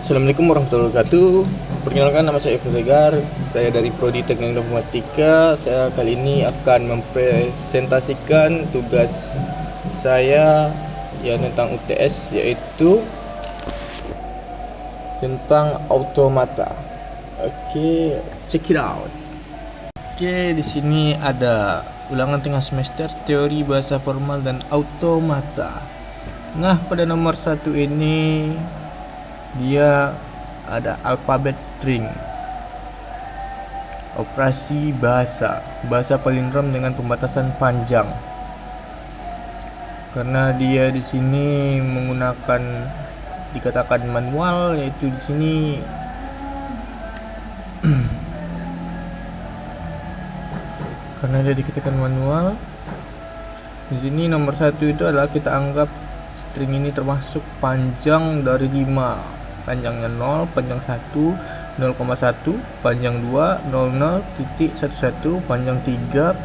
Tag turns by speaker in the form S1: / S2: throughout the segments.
S1: Assalamualaikum warahmatullahi wabarakatuh. Perkenalkan, nama saya Ibnu Tegar. Saya dari Prodi Teknik Informatika. Saya kali ini akan mempresentasikan tugas saya yang tentang UTS, yaitu tentang automata. Oke, check it out. Oke, di sini ada ulangan tengah semester teori bahasa formal dan automata. Nah, pada nomor 1 ini dia ada alfabet string, operasi bahasa palindrom dengan pembatasan panjang. Karena dia di sini menggunakan dikatakan manual, yaitu di sini karena dia dikatakan manual. Di sini nomor 1 itu adalah kita anggap string ini termasuk panjang dari 5. Panjangnya 0, panjang 1, 0,1, panjang 2, 00.11, panjang 3,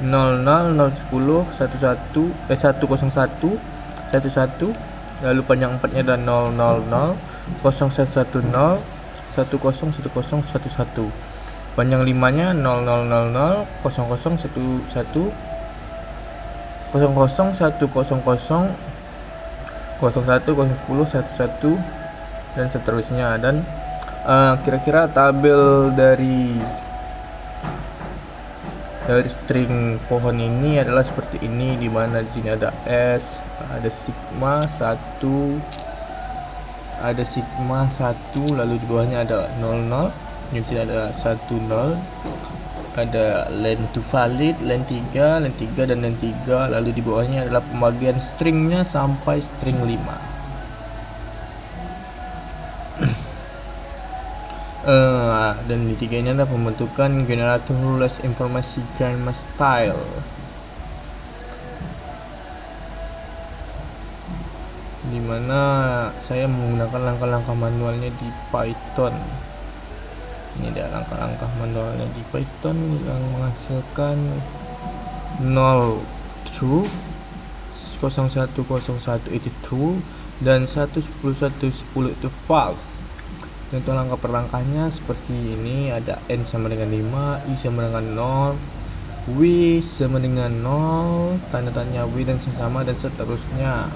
S1: 00, 010, 11, 101, 11, lalu panjang 4-nya ada 000, 0110, 101011, panjang 5-nya 0000, 0011, 00, 100, 01, 010, 11 dan seterusnya. Dan kira-kira tabel dari string pohon ini adalah seperti ini, di mana di sini ada S, ada sigma 1, lalu di bawahnya ada 00, di sini ada 10, ada len to valid, len 3 dan len 3, lalu di bawahnya adalah pembagian stringnya sampai string 5. Dan di 3 ini adalah pembentukan generator list informasi grammar style, dimana saya menggunakan langkah-langkah manualnya di Python. Ini ada langkah-langkah manualnya di Python yang menghasilkan 0 true, 0101 itu true, dan 11110 itu false. Untuk langkah per langkahnya seperti ini, ada N sama dengan 5, I sama dengan 0, W sama dengan 0, tanda tanya W dan sama, dan seterusnya.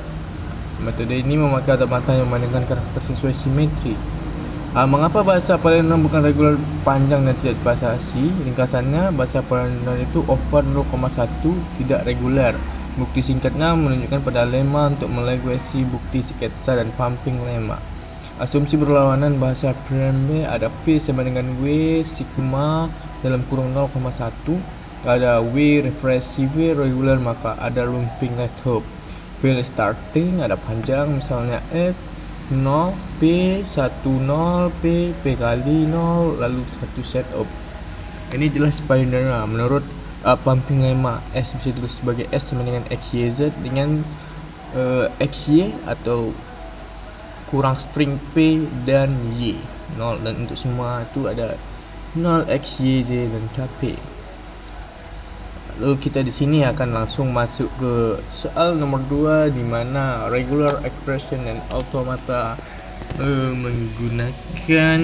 S1: Metode ini memakai automata yang membandingkan karakter sesuai simetri. Mengapa bahasa palindrom bukan regular, panjang dan tidak dibasasi? Ringkasannya, bahasa palindrom itu over 0,1 tidak reguler. Bukti singkatnya menunjukkan pada lemma untuk meleguasi bukti sketsa dan pumping lemma. Asumsi berlawanan bahasa palindrom ada P sama dengan W sigma dalam kurung 0,1, ada W reflexive regular, maka ada lumping right hope. P starting ada panjang, misalnya S 0, P 10, P kali 0, lalu 1 set of. Ini jelas palindrom menurut pumping lemma. S bisa ditulis sebagai S sama dengan XYZ dengan XY atau kurang string P dan Y 0, dan untuk semua itu ada 0 X, Y, Z dan KP. Lalu kita di sini akan langsung masuk ke soal nomor 2, di mana regular expression dan automata menggunakan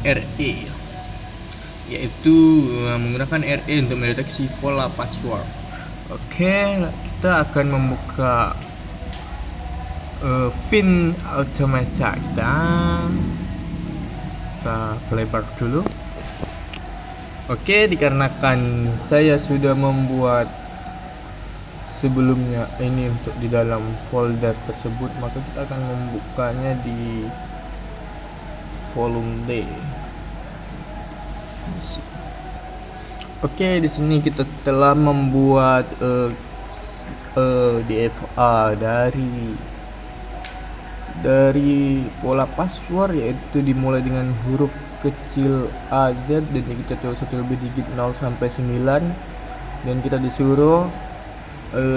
S1: RE, yaitu menggunakan RE untuk mendeteksi pola password. Oke, kita akan membuka fin automata kita pelebar dulu. Oke, dikarenakan saya sudah membuat sebelumnya ini untuk di dalam folder tersebut, maka kita akan membukanya di volume D. Oke, di sini kita telah membuat DFA dari pola password, yaitu dimulai dengan huruf kecil A, Z, dan kita tulis satu lebih digit 0 sampai 9, dan kita disuruh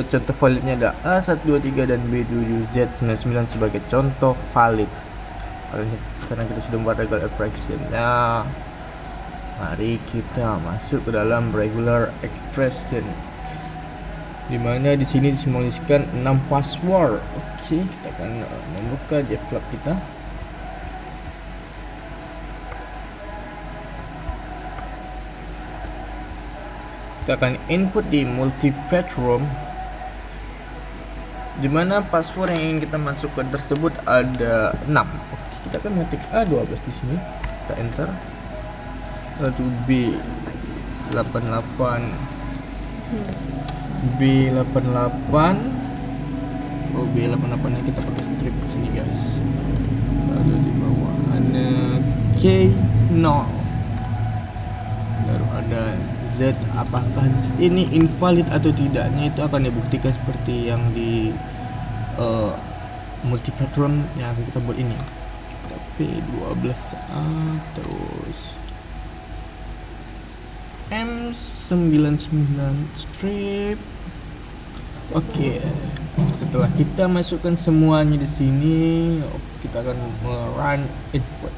S1: contoh validnya ada A 1, 2, 3 dan B 7, Z 99 sebagai contoh valid. Karena kita sudah membuat regular expression. Nah, mari kita masuk ke dalam regular expression. dimana di sini disimulasikan 6 password. Oke, kita akan membuka JFlap kita. Kita akan input di multi-bedroom, dimana password yang ingin kita masukkan tersebut ada 6. Oke, kita akan mengetik A12 di sini, kita enter, lalu B88 oh B88 nya kita pakai strip sini guys, lalu di bawah ada K0, lalu ada Z. Apakah Z ini invalid atau tidaknya itu akan dibuktikan seperti yang di multi-bedroom yang akan kita buat ini. P12A terus M99 strip. Oke, setelah kita masukkan semuanya di sini, kita akan run input.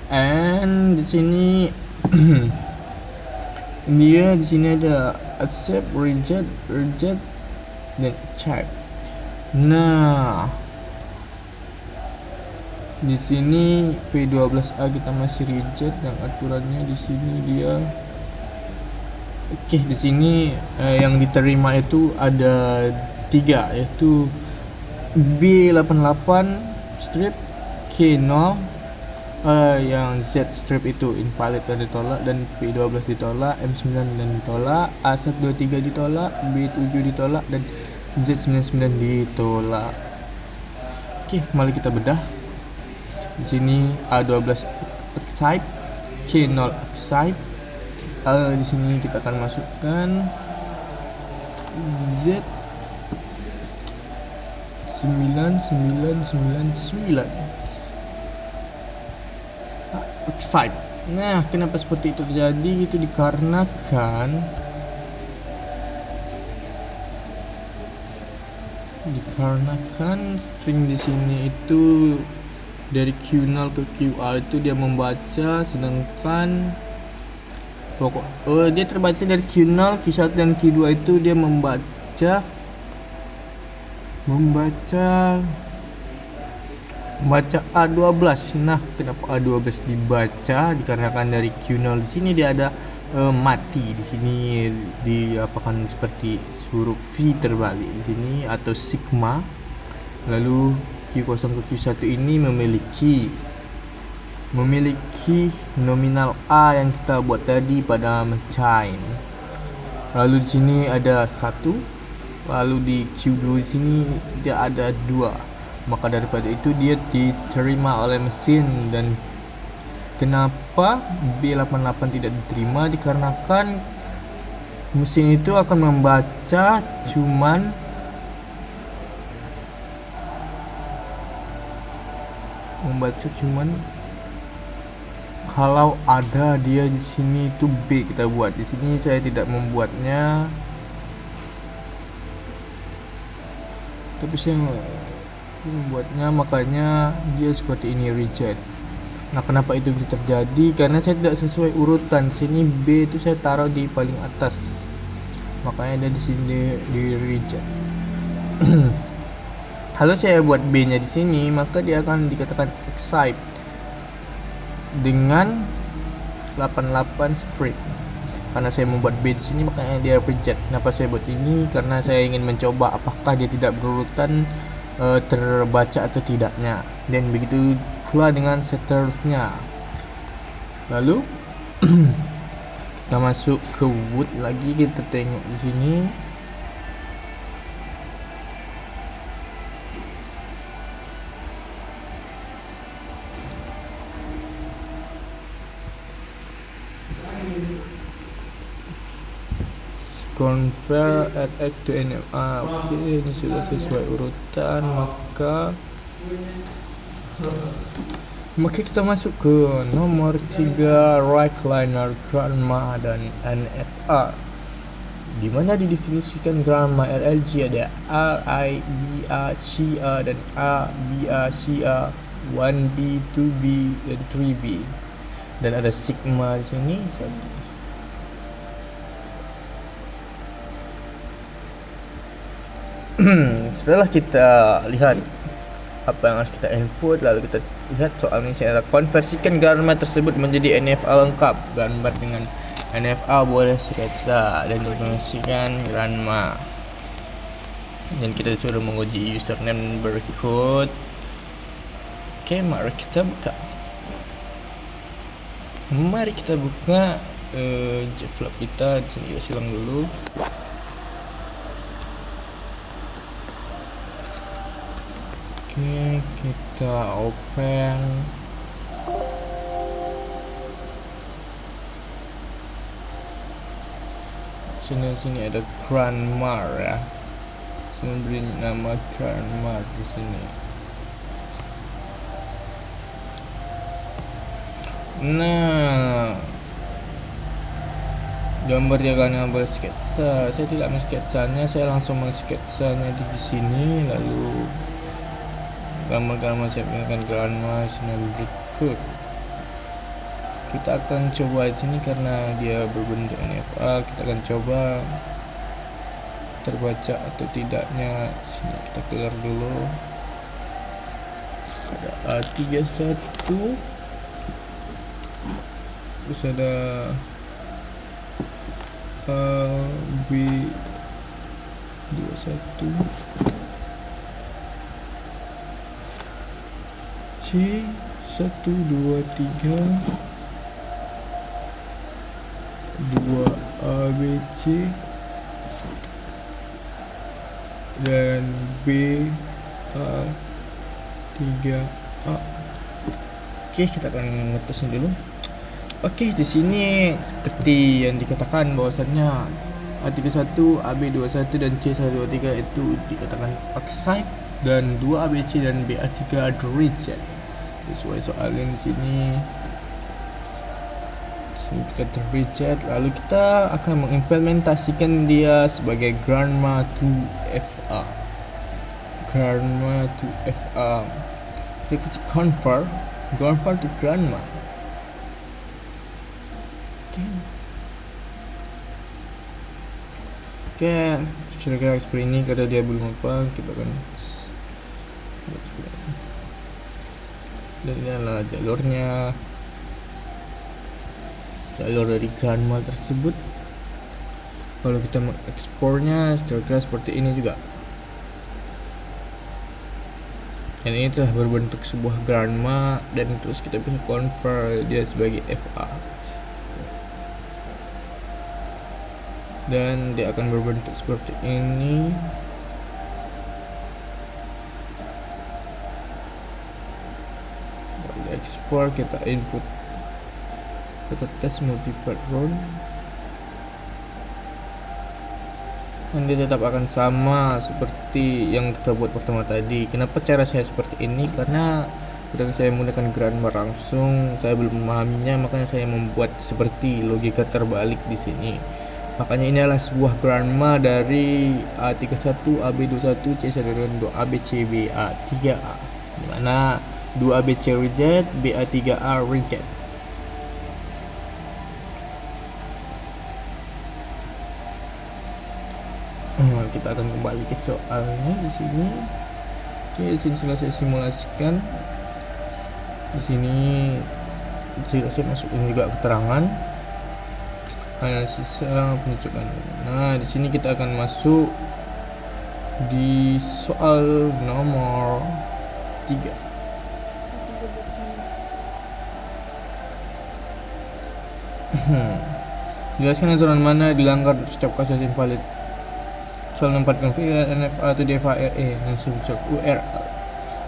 S1: And di sini dia di sini ada accept, reject, dan check. Nah, di sini P12A kita masih reject, yang aturannya di sini dia. Oke, di sini yang diterima itu ada 3, yaitu B88 strip, K0 yang Z strip itu invalid dan ditolak, dan P12 ditolak, M9 dan ditolak, A123 ditolak, B7 ditolak, dan Z99 ditolak. Oke, mari kita bedah. Di sini A12 accept, K0 accept. Di sini kita akan masukkan Z9999 accept. Nah, kenapa seperti itu terjadi? Itu dikarenakan string di sini itu dari Q0 ke QA itu dia membaca, sedangkan dia terbaca dari Q0, Q1 dan Q2 itu dia membaca A12. Nah, kenapa A12 dibaca? Dikarenakan dari Q0 di sini dia ada mati. Di sini diapakan seperti huruf V terbalik di sini atau sigma. Lalu Q0 ke Q1 ini memiliki nominal A yang kita buat tadi pada menchain. Lalu di sini ada 1. Lalu di Q2 di sini dia ada 2. Maka daripada itu dia diterima oleh mesin. Dan kenapa B88 tidak diterima? Dikarenakan mesin itu akan membaca cuman kalau ada dia di sini itu B kita buat. Di sini saya tidak membuatnya, tapi saya membuatnya, makanya dia seperti ini, reject. Nah, kenapa itu bisa terjadi? Karena saya tidak sesuai urutan. Sini B itu saya taruh di paling atas, makanya dia di sini di reject. Kalau saya buat B nya di sini, maka dia akan dikatakan accept dengan 88 strip. Karena saya membuat B di sini, makanya dia reject. Kenapa saya buat ini? Karena saya ingin mencoba apakah dia tidak berurutan terbaca atau tidaknya, dan begitu pula dengan seterusnya. Lalu kita masuk ke wood lagi, kita tengok di sini. Convert at to NMA. Oke, ini sudah sesuai urutan. Maka kita masuk ke nomor 3, right liner grandma dan NFA, dimana didefinisikan grandma RLG ada RI, BA, CA dan A, BA, CA, 1B, 2B dan 3B, dan ada sigma di sini. Setelah kita lihat apa yang harus kita input, lalu kita lihat soalnya cara konversikan gambar tersebut menjadi NFA lengkap. Gambar dengan NFA boleh sketsa dan konversikan Granma. Dan kita sudah menguji username berikut. Oke, mari kita buka. Jflop kita di sini, kita silang dulu. Oke, kita open. Sini ada Granmar ya. Saya beri nama Granmar di sini. Nah, gambar dia akan ngambil sketsa. Saya tidak mensketsanya, saya langsung mensketsanya di sini. Lalu gambar-gambar saya gunakan Granmar sini berikut. Kita akan coba di sini karena dia berbentuk NFA. Kita akan coba terbaca atau tidaknya. Sini kita keluar dulu. Ada A31, terus ada B21, C123, 2 ABC dan BA3A. Oke, kita akan ngetesnya dulu. Oke, di sini seperti yang dikatakan bahwasannya A31, AB21 dan C123 itu dikatakan oxide dan 2 ABC dan BA3 reject. Sesuai soalnya di sini kita reject, lalu kita akan mengimplementasikan dia sebagai Granma to FA. Kita klik convert to Granma. Oke, kira-kira seperti ini. Karena dia belum apa, kita akan dan ini adalah jalur dari Granma tersebut. Kalau kita mengekspornya kira-kira seperti ini juga. Dan ini telah berbentuk sebuah Granma dan terus kita bisa convert dia sebagai FA. Dan dia akan berbentuk seperti ini. Lalu ekspor, kita input, kita tes multipart run, dan dia tetap akan sama seperti yang kita buat pertama tadi. Kenapa cara saya seperti ini? Karena ketika saya menggunakan Granma langsung saya belum memahaminya, makanya saya membuat seperti logika terbalik di sini. Makanya ini adalah sebuah Granma dari A31, AB21, C122, ABC, BA3A, dimana 2 ABC reject, BA3A reject. Kita akan kembali ke soalnya di sini. Oke, di sini sudah saya simulasikan. Di sini sudah saya masukin juga keterangan sisa penunjukan. Nah, di sini kita akan masuk di soal nomor 3. Jelaskan aturan mana dilanggar setiap kasus invalid. Soal 4, konfigurasi NFA atau DFA-RE dan subjek URL.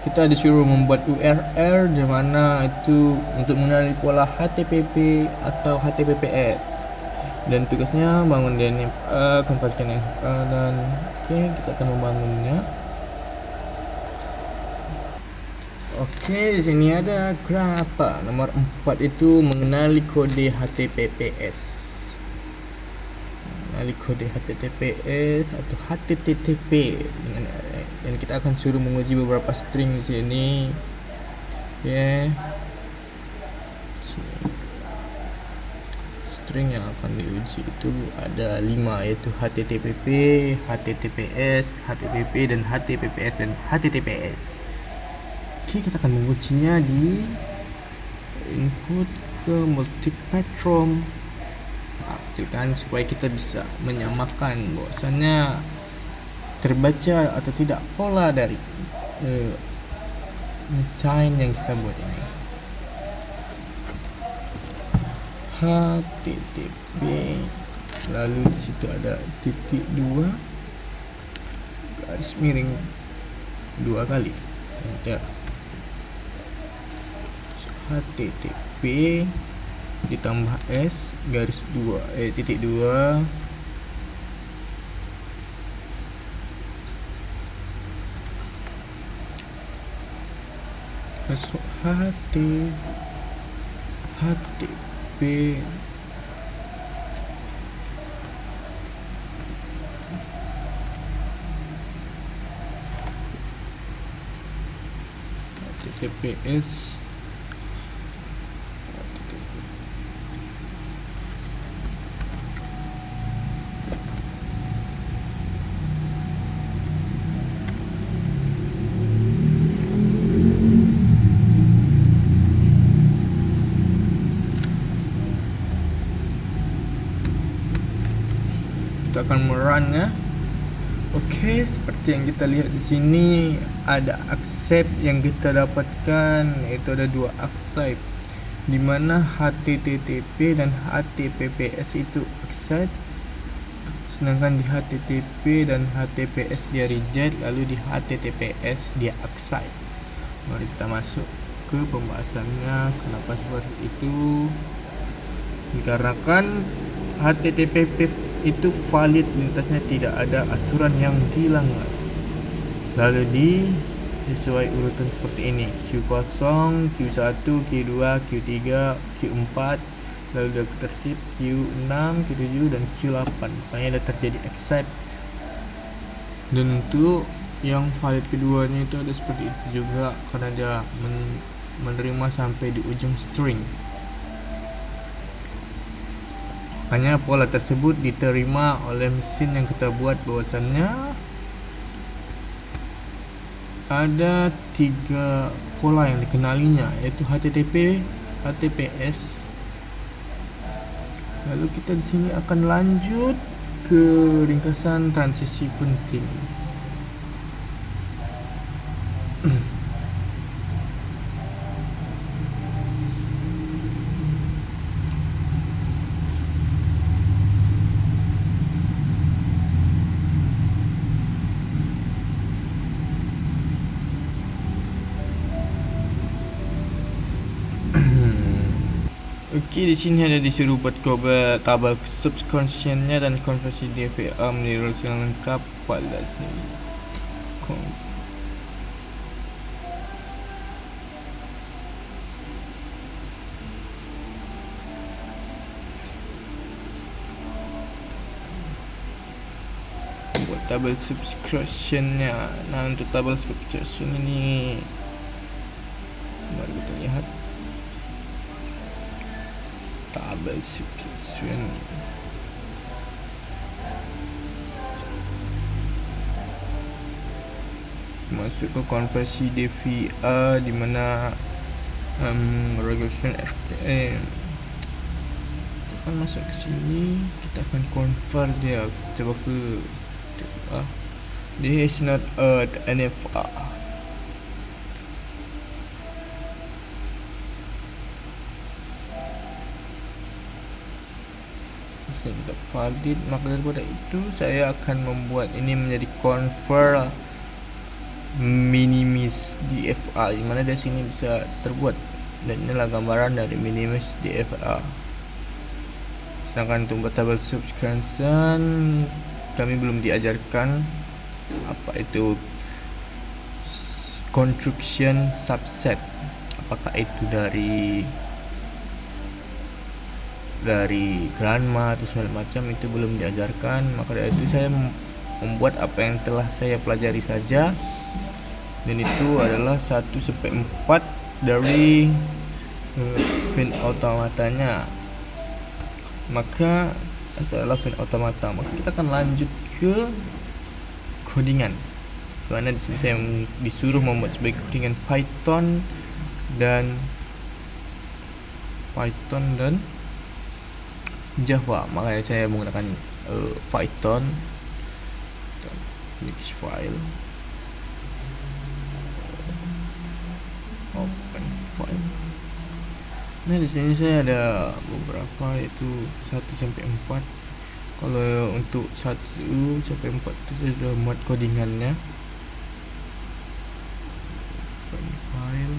S1: Kita disuruh membuat URL di mana itu untuk mengenali pola HTTP atau HTTPS. Dan tugasnya bangun DNFA, kembalikan NFA, dan oke, kita akan membangunnya. Oke, di sini ada berapa? Nomor 4 itu mengenali kode HTTPS. Mengenali kode HTTPS atau HTTP dan kita akan suruh menguji beberapa string di sini. Ya. string yang akan diuji itu ada 5, yaitu HTTP, HTTPS, HTTP dan HTTPS. Oke, kita akan mengujinya di input ke multipatron. Kecilkan supaya kita bisa menyamakan bahwasannya terbaca atau tidak pola dari chain yang kita buat ini. HTTP, lalu di situ ada titik 2 garis miring 2 kali, enter. HTTP ditambah S garis 2 titik 2 masuk HTTP HTTPS kita akan merunnya. Oke, seperti yang kita lihat di sini ada accept yang kita dapatkan, yaitu ada 2 accept, di mana HTTP dan HTTPS itu accept, sedangkan di HTTP dan HTTPS dia reject, lalu di HTTPS dia accept. Mari kita masuk ke pembahasannya. Kenapa seperti itu? Dikarenakan HTTP itu valid, lintasnya tidak ada aturan yang dilanggar. Lalu di sesuai urutan seperti ini: Q0, Q1, Q2, Q3, Q4, lalu dia tersip Q6, Q7 dan Q8. Makanya ada terjadi accept. Dan untuk yang valid keduanya itu ada seperti itu juga, karena dia menerima sampai di ujung string. Makanya pola tersebut diterima oleh mesin yang kita buat, bahwasannya ada 3 pola yang dikenalinya, yaitu HTTP, HTTPS. Lalu kita di sini akan lanjut ke ringkasan transisi penting. Oke, di sini ada disuruh buat tabel subscription-nya dan konversi DVA menjadi rules yang lengkap pada sini. Buat tabel subscription-nya. Nah, untuk tabel subscription ini mari kita lihat tabel subscription. Masuk ke konversi DVA, di mana regulation FTM. Kita akan masuk ke sini, kita akan convert dia. Coba ke DVA. This is not a NFA. Tidak valid, maka daripada itu saya akan membuat ini menjadi convert minimis DFA, di mana dari sini bisa terbuat, dan inilah gambaran dari minimis DFA. Sedangkan untuk tabel subscription kami belum diajarkan apa itu construction subset, apakah itu dari grandma atau segala macam, itu belum diajarkan. Maka dari itu saya membuat apa yang telah saya pelajari saja, dan itu adalah 1/4 dari fin automatanya. maka itu adalah fin automata. Maka kita akan lanjut ke codingan, karena di sini saya disuruh membuat sebagai codingan Python dan Java. Makanya saya menggunakan Python. Next file, open file. Nah, di sini saya ada beberapa, yaitu 1 sampai 4. Kalau untuk 1 sampai 4 itu saya sudah muat codingannya. Open file.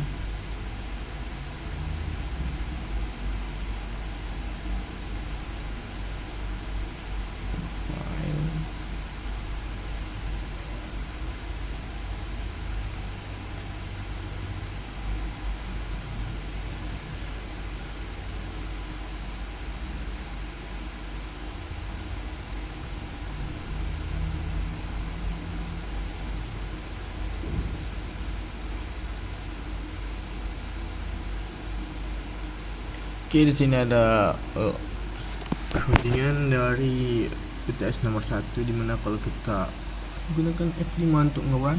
S1: Oke, di sini ada codingan dari UTS nomor 1, dimana kalau kita gunakan F5 untuk nge-run,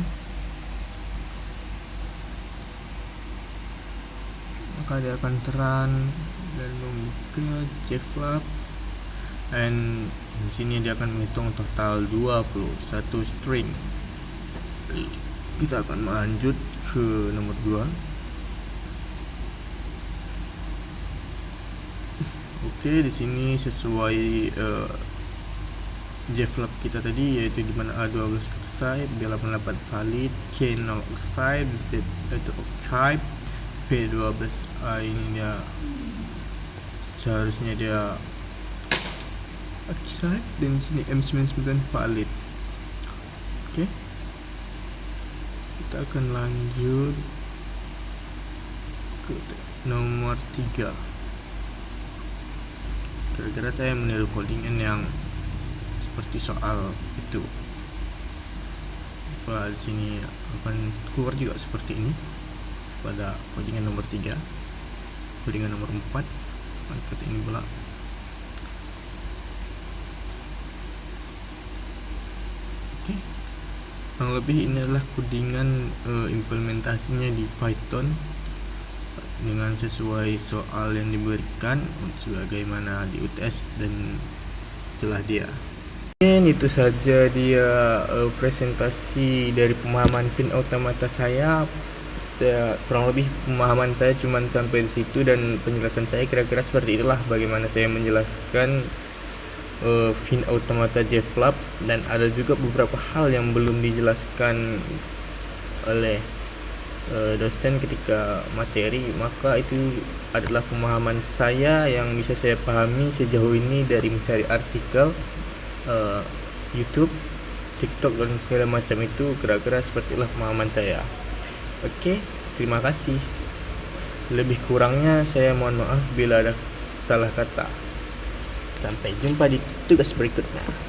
S1: maka dia akan terang dan membuka JFlap, dan di sini dia akan menghitung total 21 string. Kita akan lanjut ke nomor 2. Oke, di sini sesuai JFlap kita tadi, yaitu dimana A12 archive, B88 valid, K0 archive, Z itu archive, P12 ini dia seharusnya dia archive, dan di sini M99 valid. Oke, kita akan lanjut ke nomor 3. Kira-kira saya meniru codingan yang seperti soal itu. Di sini akan keluar juga seperti ini pada codingan nomor 3. Codingan nomor 4 seperti ini pula. Oke, kurang lebih ini adalah codingan implementasinya di Python dengan sesuai soal yang diberikan sebagaimana di UTS, dan itulah dia. Itu saja dia presentasi dari pemahaman fin automata saya. Kurang lebih pemahaman saya cuma sampai di situ, dan penjelasan saya kira-kira seperti itulah bagaimana saya menjelaskan fin automata JFlap, dan ada juga beberapa hal yang belum dijelaskan oleh dosen ketika materi. Maka itu adalah pemahaman saya yang bisa saya pahami sejauh ini dari mencari artikel YouTube, TikTok, dan segala macam itu. Kira-kira sepertilah pemahaman saya. Oke, terima kasih. Lebih kurangnya saya mohon maaf bila ada salah kata. Sampai jumpa di tugas berikutnya.